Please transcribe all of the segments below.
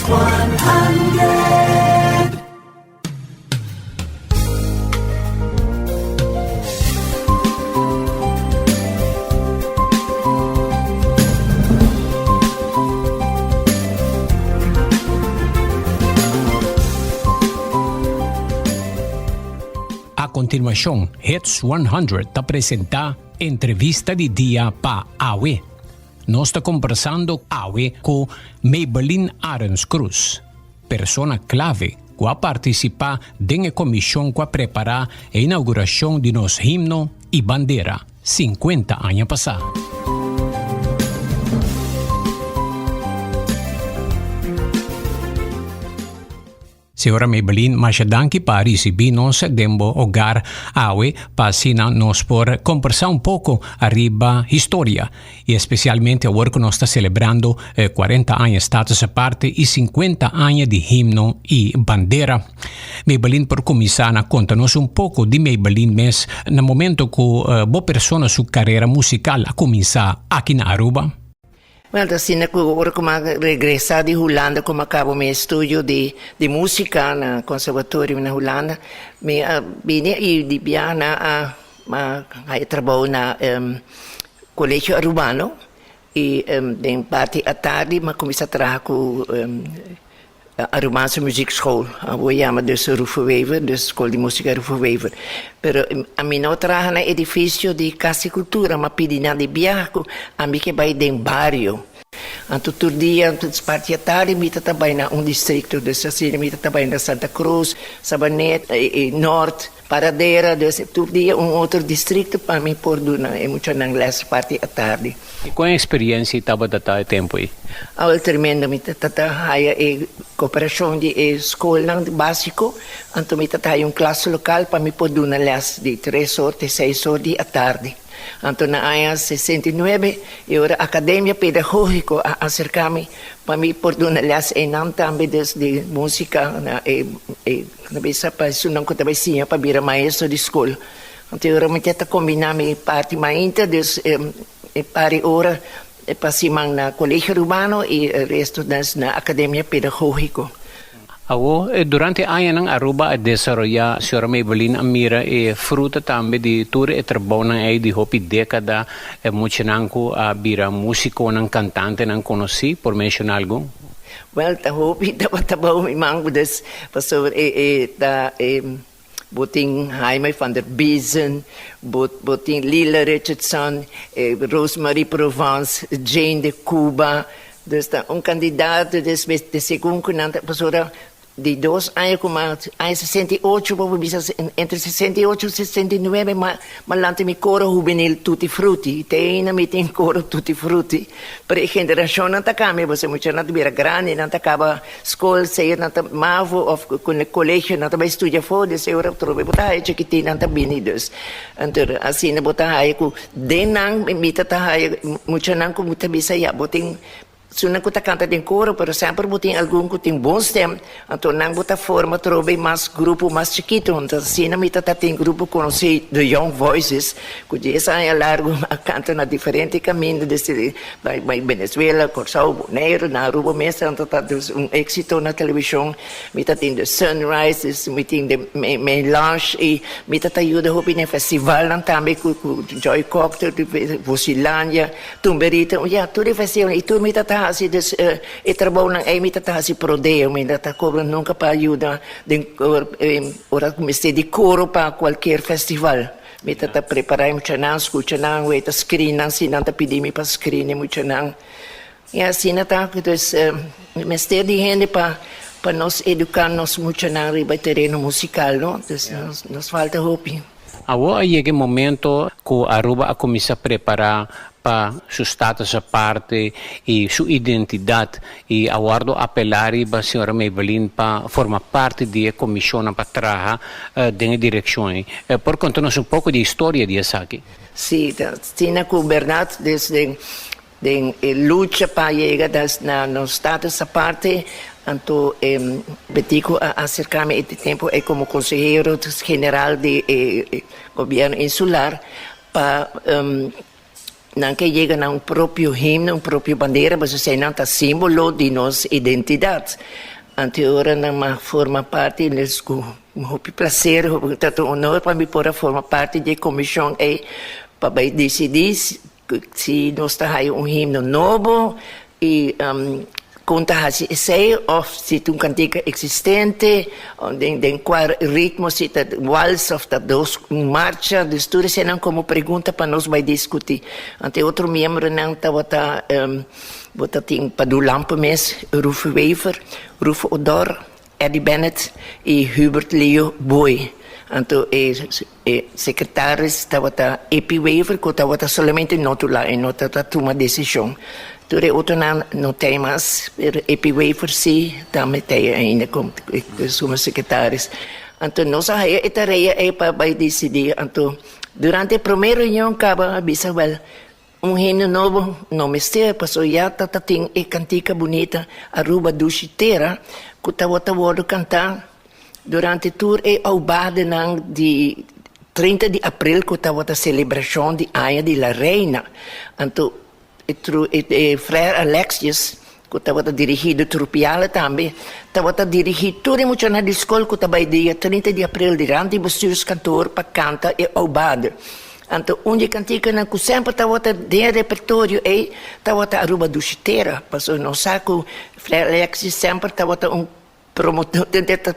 Hits 100. A continuación, Hits 100 te presenta Entrevista de Día pa AWE. Nos está conversando AWE con Maybelline Arens Cruz, persona clave que ha participado en la comisión que prepara la inauguración de nos himno y bandera 50 años pasados. Senhora Maybelline, mas danke para receber-nos dembo hogar AWE para nos por conversar pouco arriba história e especialmente agora que nós está celebrando 40 anos status aparte e 50 anos de himno e bandeira. Maybelline, por começar, conta-nos pouco de Maybelline, mas no momento que boa persona sua carreira musical a começar aqui na Aruba. Well, assim, agora como regressar de Holanda, como acabo meu estudo de música no conservatório na Holanda, me vim e de Biana a trabalhar na colégio Arubano e em parte à tarde, mas comecei a trabalhar com a Romaanse muziekschool. We chama dus Roevenwever, dus School de Música Roevenwever. Pero a mim não trabalha no edifício de Casa e Cultura, mas pedi na de Biarco, a mim que vai de barrio. Anto todo dia, anto parte à tarde, me trabalha na distrito de Sicília, me trabalha na Santa Cruz, Sabanete, Norte, Paradeira, todo dia outro distrito para mim por duna, é muito em inglês parte à tarde. E qual é a experiência que estava dando tempo aí? Tremendo, me trabalha em cooperação de escola básico, anto me trabalha classe local para me por duna les de 3 horas, 6 horas à tarde. Anto na área 69, eu era academia pedagógica a acercar-me para me por duna les em também de música na bisa para isso não que também sim para virar maestro de escola. Então eu realmente tenta combinar minha parte mais des para hora para cima na colégio urbano e resto na academia pedagógica. Durante anos ng Aruba a desarrolla Sra. Maybelline Amira e fruta também de tour e trabalho na de hopi década muito nanco a bira músico ng cantante ng conheci por mencionar algo. Well, ta hopi tabaw mi mango des pastor boting Jaime van der Biesen, boting Lila Richardson, Rosemary Provence, Jane de Cuba, dus candidato de segundo kunanta pastora de 2 anos como em 68, entre 68 e 69, mas lante mi coro juvenil tutti frutti, tem na tem coro tutti frutti. Per geração não tá cambia, você muito não vira grande, não tá acaba escola, sair não tá mavo of com o colégio não tá vai estudar fora, se eu trobe botar aí chiquitinho não tá binidos. Então assim não botar aí com denang me tá aí muito não como tá bisa ya boting Suna ko ta canta din coro, pero sempre buting algum ko ting bom stem, então nang buta forma trobe mais grupo mais chiquito, então sina mi tata ting grupo conheci The Young Voices, que essa é largo a canta na diferente caminho desse vai Venezuela, Corsao, Bonaire, na Aruba mesmo, então tá êxito na televisão, mi tata ting The Sunrise, mi ting de Melange e mi tata ajuda hopi no festival lang também com Joy Cocktail, Vocilândia, Tumberita, tudo festival e tudo mi tata assim e trabalho na emita tá assim prodeo me tá cobra nunca para ajuda de ora comecei de coro para qualquer festival me tá preparar muito não escuta não e tá screen não se não tá pedir me para screen muito não e assim tá que mestre de gente para nos educar nos muito não riba terreno musical não nos falta hope. Agora chega o momento que a Aruba a começar a preparar para seu status a parte e sua identidade e aguardo apelar para a senhora Maybelline para formar parte da comissão para trabalhar na direção. Por contar-nos pouco da história de aqui. Sim, tinha com verdade desde luta para chegar no status a parte. Então, betico acercar-me este tempo como conselheiro general do governo insular para não que chega a próprio himno, próprio bandeira, mas você não está símbolo de nossa identidade. Anterior não forma parte, eles com prazer, tanto honor para mim por formar parte da comissão para decidir se nós está himno novo e conta se ou se tem cantiga existente, em qual ritmo se está vals ou está dos marcha, dus tudo isso não como pergunta para nós vai discutir. Ante outro membro não está bota tem Padulampo mes, Rufo Wever, Rufo Odor, Eddie Bennett e Hubert Leo Boy. Então, secretários estava Epi Wever, que estava somente notula e não estava tomar decisão. Tudo outro não tem mais, Epi Wever sim, também tem ainda como secretários. Então, nossa tarefa é para decidir. Então, durante a primeira reunião, acaba a well, hino novo, não me sei, passou já tem a cantica bonita, Aruba Dushitera, que estava cantar durante o tour e ao bar de 30 de abril, que estava a celebração de Aia de la Reina. Então, o Frère Alexius, que estava dirigido Trupiala também, estava dirigido tudo muito na escola, que estava dia 30 de abril, durante os cantor para cantar e ao bar. Então, onde cantica que sempre estava dentro do repertório e estava a Aruba Dushitera, passou no saco, Frère Alexis sempre estava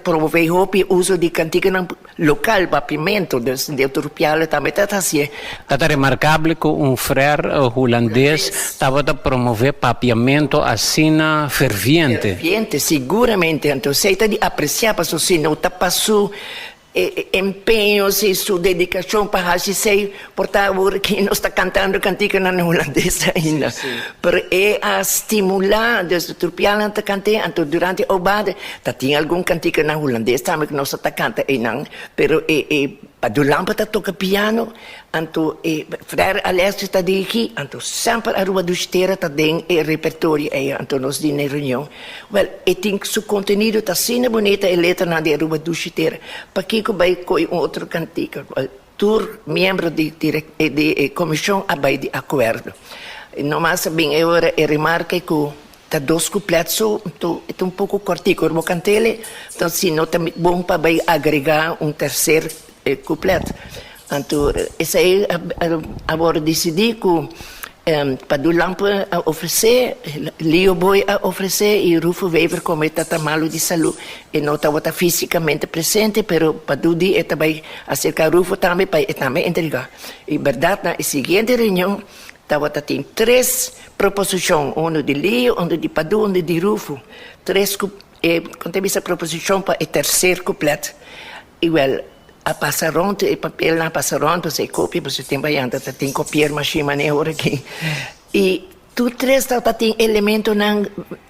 promover o uso de cantiga local, papimento, de Trupiala também está assim. É remarcável que frère holandês estava a promover papiamento assim ferviente. Ferviente, seguramente. Então, você está de apreciar, porque se não está passando empenhos e sua dedicação para se portar que não está cantando cantiga na holandesa ainda. Pero é a estimular, desde o Trupiala está cantando, então durante o bade, tinha algum cantiga na holandesa também que não está cantando, pero Padulampo está toca piano, então Frère Alessio está dirigindo, então sempre a Rua do Esteira está dentro do repertório, então nós de reunião. Well, e tem que seu conteúdo está sendo bonita e letra na Rua do Esteira, para que vai com outro cantiga. Tour membro de comissão vai de acordo. Não mais bem eu remarquei que tá dois couplets, então é pouco cortico, eu cantele, então se não está bom para agregar terceiro couplet. Então, isso aí agora decidi que Padulampo a oferecer, Leo Boy a oferecer e Rufo Wever como está malo de saúde e não estava fisicamente presente, pero Padudi vai acercar Rufo também para também entregar. E verdade, na seguinte reunião tem 3 proposições, uma de Leo, uma de Padu, uma de Rufo. 3 quando essa proposição para o terceiro couplet. Igual a passaron, o papel na passaron, você copia, você tem baianta, tem copiar machine né hora aqui. E tu três tem elemento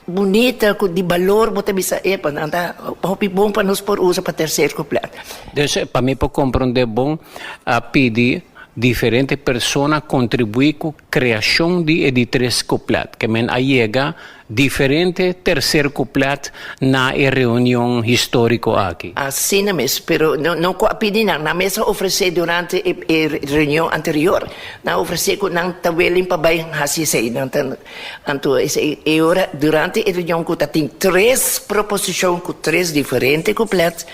bonita de valor, você bisa nada, hopi bom para nós por usa para terceiro couplet. Então, para mim para compreender bom, a pedir diferentes pessoas contribuir com a criação de 3 couplet, que aí chega diferente terceiro couplet na reunião histórica aqui. Assim mesmo, pero não pedir na mesa oferecer durante a reunião anterior, não oferecer que não tabelim para bem assim sei, então agora durante a reunião que tem 3 proposições com 3 diferentes couplets,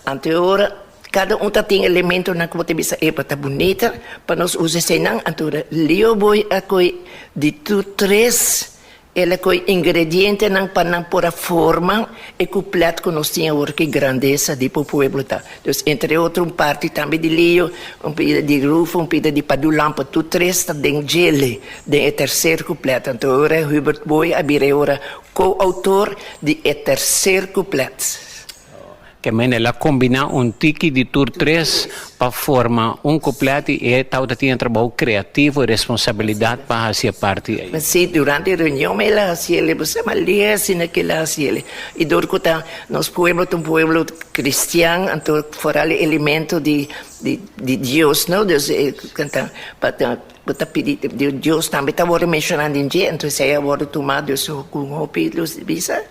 anterior cada tem elemento na que você bisa tá bonita para nós usar senang antura Leo Boy akoi de tu 3 ela coi ingrediente nang para por a forma e couplet que nós tinha que grandeza de pueblo tá. Então entre outro parte também de Leo, pida de Rufo, pida de Padulampo, tu 3 tá den gele de terceiro couplet. Então ora Hubert Boy abire ora co-autor de terceiro couplet. Que ela combina tiki de tour 3 para formar couplet e tal tinha trabalho criativo e responsabilidade para fazer parte. Sim, durante a reunião ela fazia, você malia assim naquela fazia. E durante nosso povo é povo cristiano, então fora o elemento de Deus, não? Deus canta para pedir de Deus também estava mencionando em dia, então se agora tomar Deus com o pedido visa.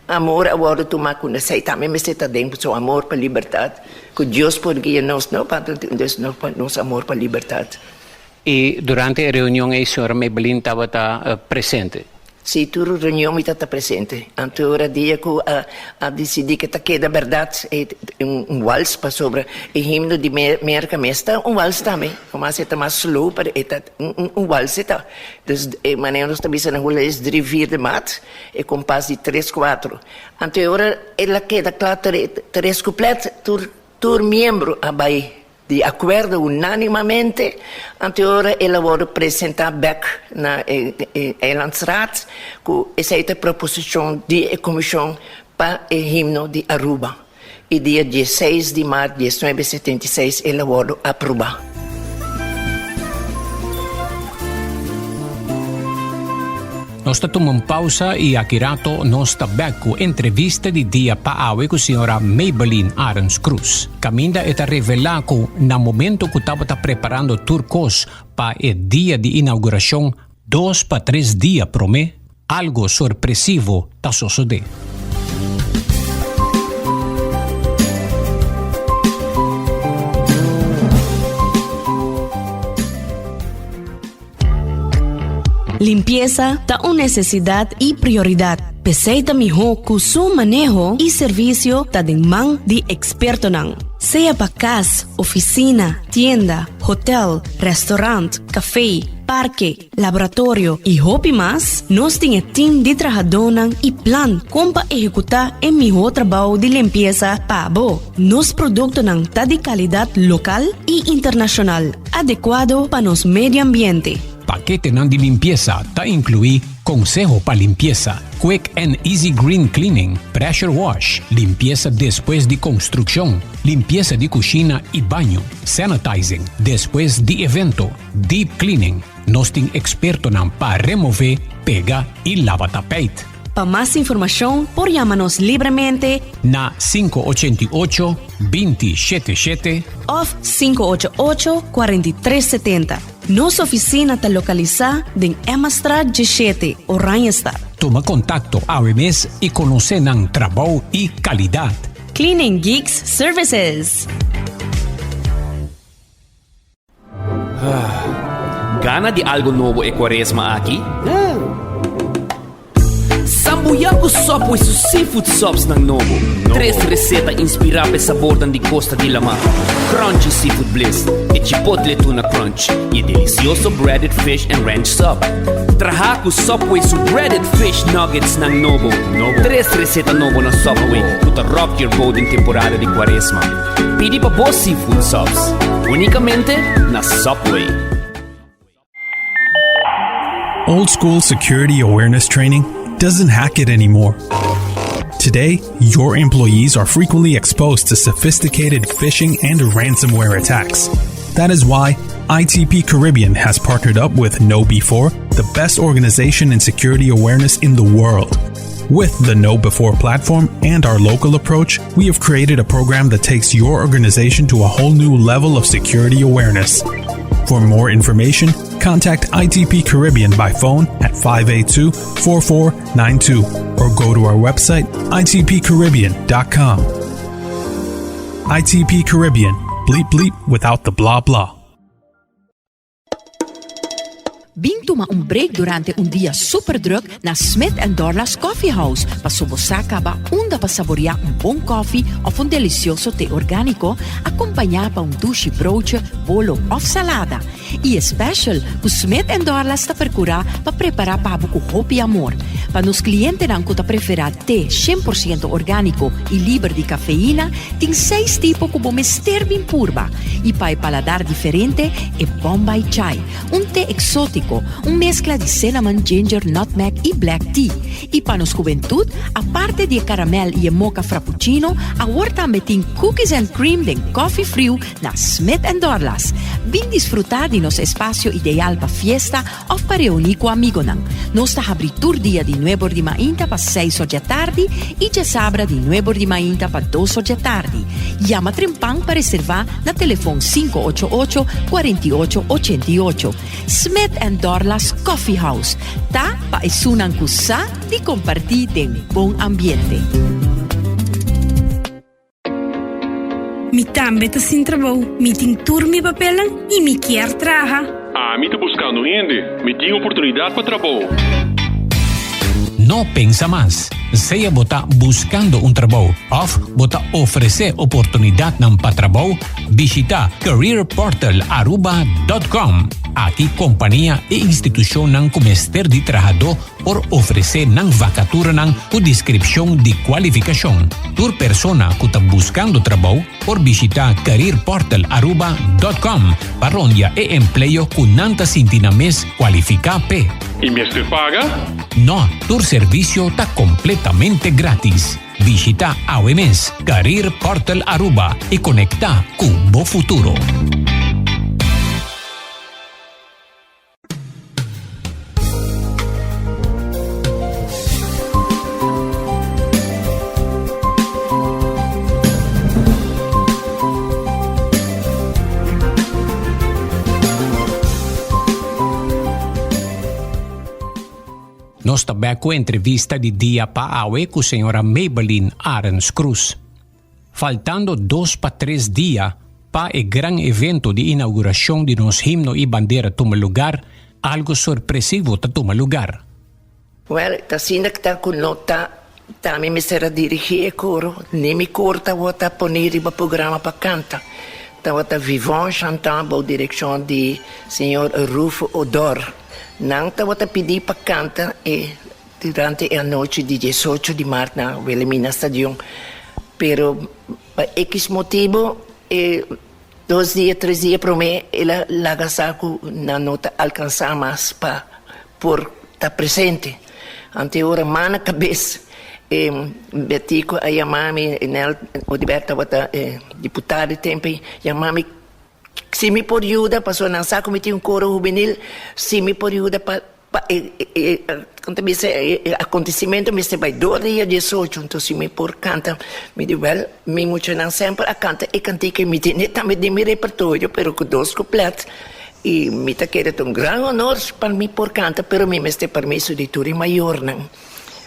Amor agora tomar com essa também me está dentro do amor para a liberdade que Deus por guia nós não para Deus não para nosso amor para a liberdade. E durante la riunione il signor Maybelline stava presente? Sì, tu riunione stata presente. Antora dico a decidir que queda verdade um vals para sobre o himno de Merca Mesta, um vals também. Mas é mais slow para um vals está. Dus maneira nós também na rua é 3-4 de maat e compás de 3-4. Antora ela queda claro 3 completo tur membro abai de acordo unanimamente, anteora ela vai apresentar back na Eilandsraad com essa proposição de comissão para o himno de Aruba. E dia 16 de março de 1976 ela vai aprovar. Nós tomamos pausa e aqui rato nós tabacco entrevista de dia paawe com a senhora Maybelline Arons Cruz. Caminda está revelar que no momento que estava preparando turcos para o dia de inauguração, 2 para 3 dias promê, algo surpresivo está sucedendo. Limpieza está una necesidad y prioridad. Peseita mijo que su manejo y servicio está de man de experto nan. Sea para casa, oficina, tienda, hotel, restaurante, café, parque, laboratorio y hobby más, nos tiene team de trabajadores y plan como para ejecutar el mejor trabajo de limpieza para vos. Nos productos está de calidad local y internacional, adecuado para nos medio ambiente. Paquete de limpieza está incluí consejo para limpieza, quick and easy green cleaning, pressure wash, limpieza después de construcción, limpieza de cocina y baño, sanitizing después de evento, deep cleaning. Nos tiene experto para remover, pega y lava tapete. Para más información, por llámanos libremente na 588-2077 o 588-4370. Nuestra oficina está localizada en Emmastraat 17, Oranjestad. Toma contacto AWMS y conocen trabajo y calidad. Cleaning Geeks Services. Gana de algo nuevo e Quaresma aqui? Sambuyago Sopo e seus seafood subs ng Novo. 3 reseta inspirada sa sabor de Costa de la Mar. Crunchy seafood bliss e chipotle tuna crunch. E delicioso breaded fish and ranch sub. Trahaku Subway su breaded fish nuggets ng Novo. 3 reseta novo na Subway. Puta rock your boat em temporada de Quaresma. Pidi pa boss seafood subs. Unicamente na Subway. Old school security awareness training doesn't hack it anymore. Today, your employees are frequently exposed to sophisticated phishing and ransomware attacks. That is why ITP Caribbean has partnered up with KnowBe4, the best organization in security awareness in the world. With the KnowBe4 platform and our local approach, we have created a program that takes your organization to a whole new level of security awareness. For more information, contact ITP Caribbean by phone at 582-4492 or go to our website itpcaribbean.com. ITP Caribbean. Bleep bleep without the blah blah. Bing toma un break durante un día super druk na Smith & Dorla's Coffee House pa subosaka ba unda pa saborear un bom coffee of un delicioso té orgánico acompanhar pa un douche broodje, bolo of salada. E special, o Smith & Dorla's está percurar pa preparar pa buco hopi amor. Pa nos clientes dan kuta preferar té 100% orgánico e livre de cafeína, tem 6 tipos como mister bem purba. E pa el paladar diferente é Bombay Chai, un té exótico, un mezcla de cinnamon, ginger, nutmeg e black tea. E para nos juventud, aparte de caramel e mocha frappuccino, agora também tem cookies and cream de coffee frio na Smith & Dorla's. Vim desfrutar de nosso espaço ideal para fiesta ou para reunir com amigos. Nós está abrindo dia de 9 de manhã para 6 da tarde e de sábado de 9 de manhã para 2 da tarde. Llama Trempang para reservar na telefone 588-4888. Smith & Dorla's Coffee House. Tá para isunang kusa de compartir de bom ambiente. Mi tambe ta sin trabaho, mi ting turmi papelan e mi kier traha. me tô buscando gente, me tem oportunidade para trabalho. No pensa más. Seja bota buscando un trabajo of bota ofrecer oportunidad ng patrabaho, visita careerportal.aruba.com. Aqui companhia e instituição ng comester de trabajador por oferecer ng vacatura ng ku descripção de qualificação. Tur persona que está buscando trabajo por visitar careerportal.aruba.com para onde e empleo ku nanta sintina mes qualifica pe. E me paga? No, tu servicio está completamente gratis. Visita AWMS Career Portal Aruba y conecta con Bo Futuro. Nos tabacco entrevista di dia pa awe con señora Maybelline Arens Cruz. Faltando 2 pa 3 días pa el gran evento de inauguración de nos himno y bandera toma lugar, algo sorpresivo ta toma lugar. Well, ta sinak ta kunota, ta mi será dirigir el coro, ni mi corta vota poner iba programa pa canta. Ta vota vivant chantant ba dirección de señor Rufo Odor. Não estava a pedir para cantar durante a noite de 18 de março na Wilhelmina Stadium. Pero, por X motivo, 2 dias, 3 dias para mim, ela laga saco na nota alcançar mais para por estar presente. Ante hora, mana cabeça, Betico a chamar-me, o Liberta, deputado, tempo, chamar-me. Se me por ajuda, passou na saco, me tinha coro juvenil, se me por ajuda para acontecimento, me se vai 2 dias 18, então se me por canta, me diz, well, me muito não sempre a canta e cantica, me tem também de meu repertório, pero com 2 completos, e me tá querendo grande honor para mim por canta, pero me este permisso de tudo maior, não?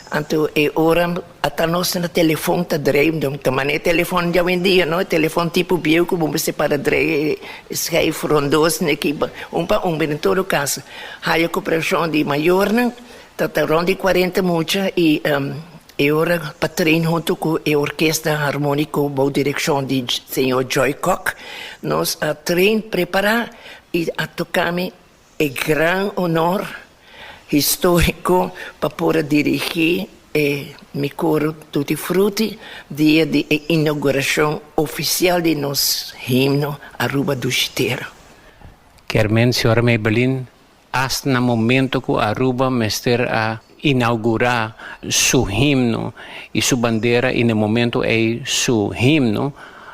Então, ora, até nós no telefone tá dream, também é telefone de hoje em dia, não? Telefone tipo bio, como você para dream, schrijf rondos, né? Que em todo caso, há a cooperação de maior, não? Tá rond de 40 mucha e ora para treinar junto com a orquestra harmônica, boa direção de senhor Joy Koch, nós a trein preparar e a tocar-me é grande honor histórico para poder dirigir mi coro Tutti Frutti, dia de inauguração oficial de nosso himno Aruba Dushitera. Carmen, senhora Maybelline, hasta no momento que Aruba mester a inaugurar su himno e su bandera, e no momento su himno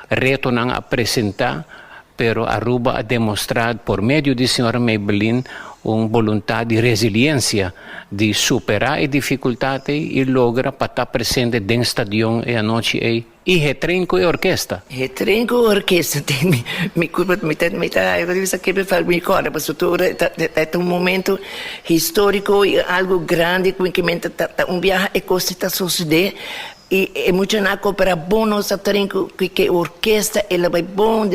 retornan a apresentar, pero Aruba ha demonstrado por medio de senhora Maybelline uma vontade de resiliência, de superar a dificuldade e logra para estar presente dentro do estádio e a noite e retrein com a orquestra. Retrein com a orquestra, me culpa, eu disse que me faz me cora, mas é um momento histórico e algo grande, que viagem e coisa está sucedendo. E muito na coopera bom nós temos que a orquestra ela vai bom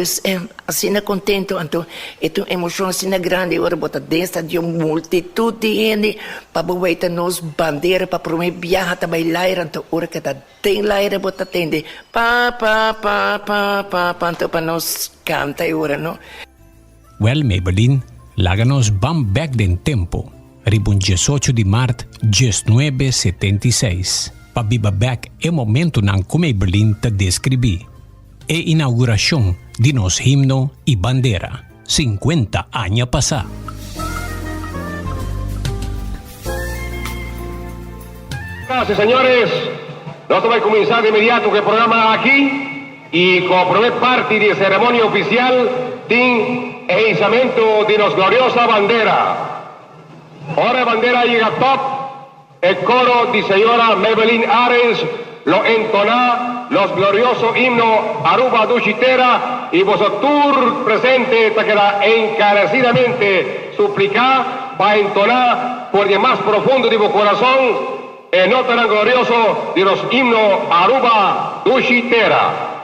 assim é contente então é uma emoção assim grande agora bota dentro de uma multitud de gente para botar nos bandeira para promover viajar também lá então hora que tá tem lá era bota tende pa então para nós canta agora não. Well, Maybelline, láganos bam back den tempo. Ribun 18 de março 1976. Pabiba back é momento nang Maybelline te descrevi. E inauguração de nos himno e bandeira. 50 anos passar. Señoras y señores, nosotros vamos a comenzar de inmediato el programa aquí y como primer parte de ceremonia oficial de izamiento de nos gloriosa bandera. Ahora la bandera llega top. El coro de señora Maybelline Arens lo entona los gloriosos himnos Aruba Dushitera y vosotros presente te queda encarecidamente suplicar para entonar por el más profundo de vuestro corazón el nota tan glorioso de los himnos Aruba Dushitera.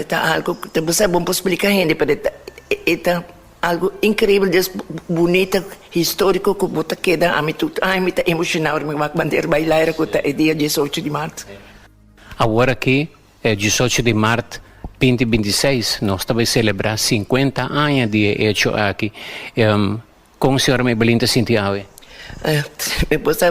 está algo, você é bom para explicar a gente, mas está algo incrível, bonito, histórico, que você queda a mim tudo, me está emocionado, me vai bandeira bailar, que é dia 18 de março. Agora que é 18 de março 2026, nós também celebramos 50 anos de hecho aqui. Como a senhora Maybelline está sentindo? Você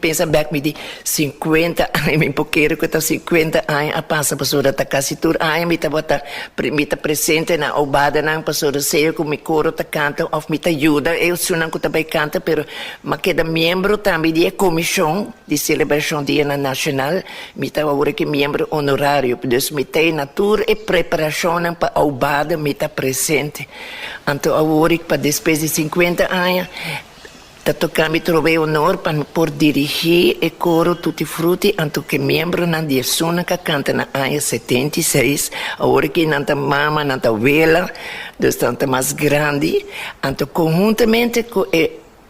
pensa back de 50 anos, me pouqueiro que está 50 anos a passa, pastora, está quase tudo anos, me está presente na obada, não, pastora, sei que me coro, está canta, ou me ajuda, eu sou não que também canta, mas cada membro também de comissão de celebração dia nacional, me está agora que membro honorário, por isso me tem na tour e preparação para a obada, me está presente, então agora para depois de 50 anos, me trovei honor por dirigir e coro Tutti Frutti, anto que membro na diassona que canta na área 76, agora que nanta mama, nanta vela, tanto mais grande, anto conjuntamente com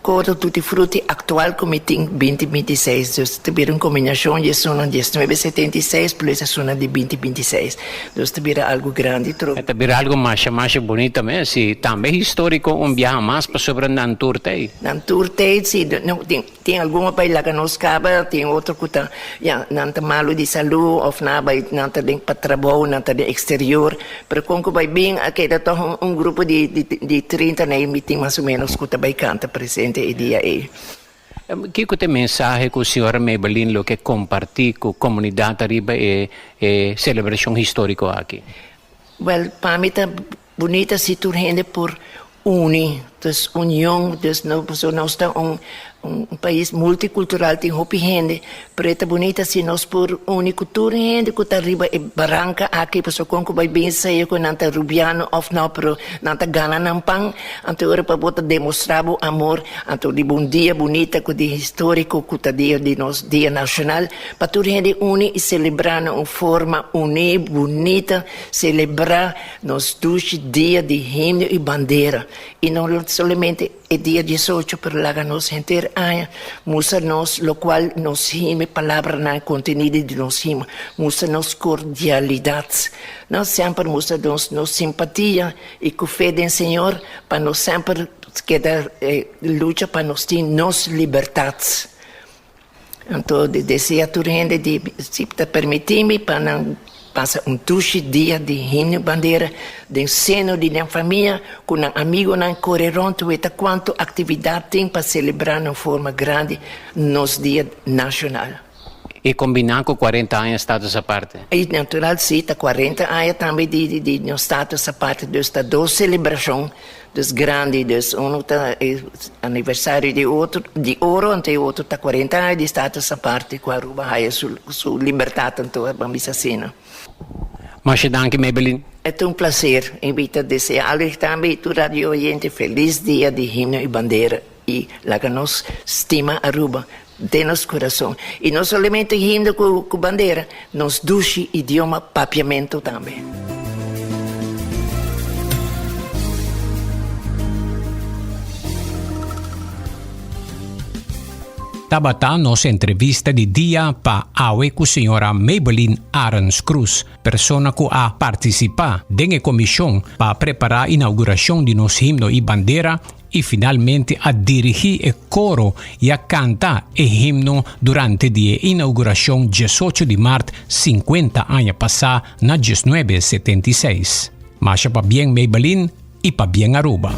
coro Tutti Frutti atual comité 2026, então tiveram combinação de zona de 1976 plus a zona de 2026, então tiveram algo grande. Tiveram algo mais bonito também, se também histórico, viaja mais para sobre Nanturtei. Nanturtei, sim, tem alguma para lá que nos acaba, tem outro que está, nanta malo de saúde, ou nanta para trabalho, nanta de exterior, mas quando vai bem, aqui está grupo de 30, né, tem mais ou menos que também canta presente. Que é o mensagem que a senhora Maybelline que compartilha com a comunidade arriba e celebração histórica aqui? Well, para mim está bonita se tu rende por unir, união, não está um país multicultural, tem roupa gente, preta bonita, se nós por unir cultura gente, que está arriba e barranca aqui, pessoa com que vai bem sair, com nanta rubiano, ou não, pero nanta gana não pão, então agora para botar demonstrar o amor, então de bom dia bonita, que de histórico, que está dia de nosso dia nacional, para tu gente unir e celebrar uma forma unir, bonita, celebrar nos dois dias de himno e bandeira, e não somente é dia 18, pero lá nos enter musa nos, lo qual nos hime palavra na contenido de nos hime, musa nos cordialidade, nós sempre musa nos simpatia e com fé do Senhor, para nós sempre quedar luta para nós ter nos liberdades. Então, desejo a tu rende de se permitir-me para passa tuche dia de himno bandeira, de seno de minha família, com um amigo na correron, tu eta quanto atividade tem para celebrar de forma grande nos dia nacional. E combinar com 40 anos status à parte? E natural, sim, está 40 anos também de status à parte, desta duas celebrações, dos grandes, um está aniversário de outro, de ouro, e o outro está 40 anos de status à parte, com a Aruba, a sua liberdade, então, a missa cena. Mas danke, Maybelline. É um prazer, invito a desejar também tu radio oyente feliz dia de himno e bandeira e lá que nos estima Aruba de nosso coração. E não somente himno com bandeira, nos duche idioma papiamento também. Tabata nossa entrevista de dia pa awe com a senhora Maybelline Arons Cruz, persona que a participar da comissão para preparar a inauguração de nosso himno e bandeira e finalmente a dirigir o coro e a cantar o himno durante a inauguração 18 de março 50 anos passados na 1976. Mas para bem Maybelline e para bem Aruba.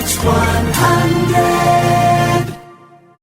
It's 100.